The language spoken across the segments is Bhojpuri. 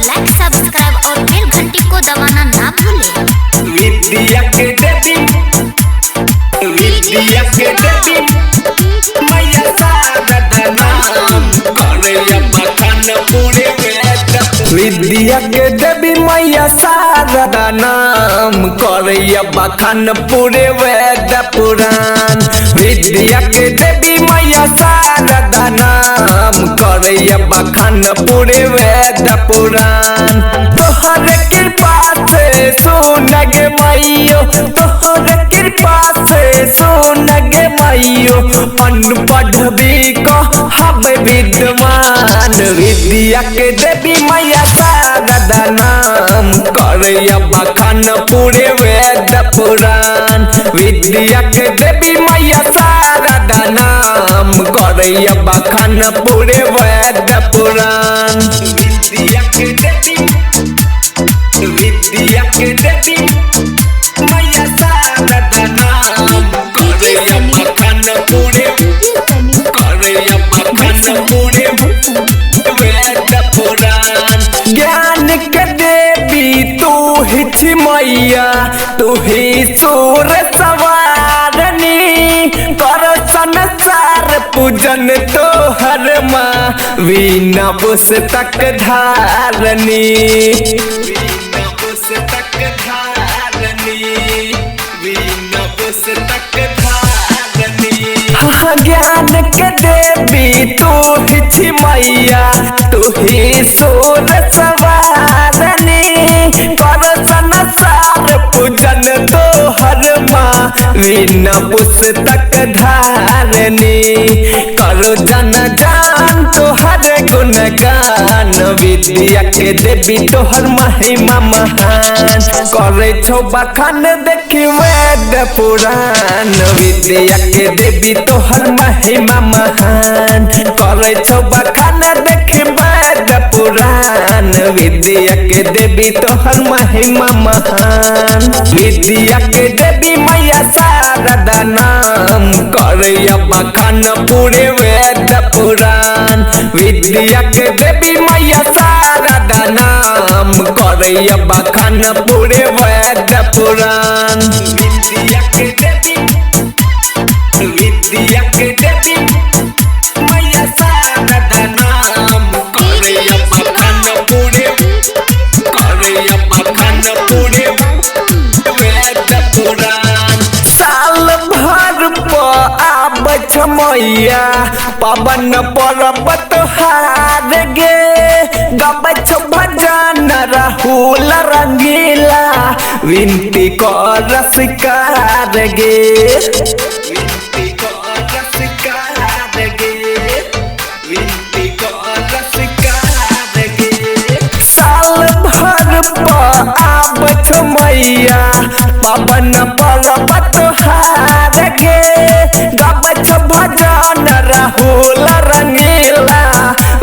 लाइक सब्सक्राइब और बेल घंटी को दबाना ना भूलें। विद्या के देवी मैया सादा नाम करे बखान पूरे वेद। विद्या के देवी मैया सादा नाम करे बखान पूरे वेद पुराण। विद्या के देवी मैया सादा नाम करे बखान पूरे वेद पुराण। तोहर कृपा से सुनगे मैयो, तोहर कृपा से सुनगे मैयो, अनपढ़ भी कहबे विद्वान। विद्या के देवी मैया सादा नाम करे बखान पूरे वेद पुराण। विद्या के देवी मैया सादा नाम करे बखान पूरे वेद पुराण। विद्या के देवी मैया सादा नाम करे बखान पूरे वेद पुराण। ज्ञान के देवी तू ही छी मैया, तू ही सूर सवारनी। कर संसार पूजन तोहर माँ, वीणा पुस्तक धारनी। वीणा पुस्तक धारनी, वीणा पुस्तक धारनी। ज्ञान के देवी तू ही छी मैया, तू ही सूर सवारनी। कर संसार पूजन तोहर माँ, वीणा पुस्तक धारनी। करो जन जान तोहर गुणगान, विद्या के देवी तोहर महिमा महान। करे छो बखान देखी वेद पुराण, विद्या के देवी तोहर महिमा महान। करे छो बखान देखी वेद पुराण, विद्या के देवी तोहर महिमा महान। विद्या के देवी मैया सादा नाम करे बखान पूरे वेद पुराण। विद्या के देवी मैया सादा नाम करे बखान पूरे वेद पुराण। विद्या के देवी मैया सादा नाम करे बखान पूरे वेद पुराण। साल भर पर आबै छ मैया, पवन पर्वत हार गे। गबै छ भजन राहुल रंगीला, विनती कर शिकार गे। विनती कर शिकार गे, विनती कर शिकार गे। साल भर पर आबै छ मैया, पवन पर्वत हार गे। गबै छ भजन राहुल रंगीला,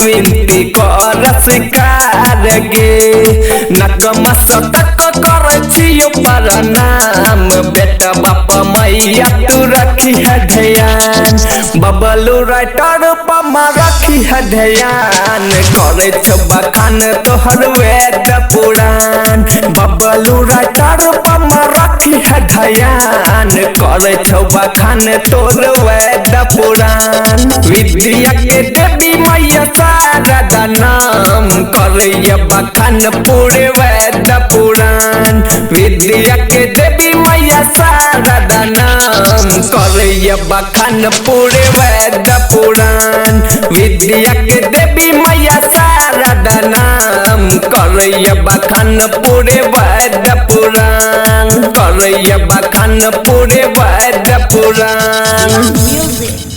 विनती कर शिकार गे। नतमस्तक करै छियो प्रणाम, बेटा बाप मैया तू रखी है ध्यान। बबलू राइटर पमा रखी है ध्यान, करे छ बखान तोहर वेद पुराण। बबलू राइटर पमा रखी है ध्यान, करे छ बखान तोर वेद पुराण। विद्या के देवी मैया सादा नाम करे बखान पूरे वेद पुराण। विद्या के देवी मैया सादा नाम करे बखान पूरे वेद पुराण। विद्या के देवी मैया सादा नाम करे बखान पूरे वेद पुराण, करे बखान पूरे वेद पुराण। म्यूजिक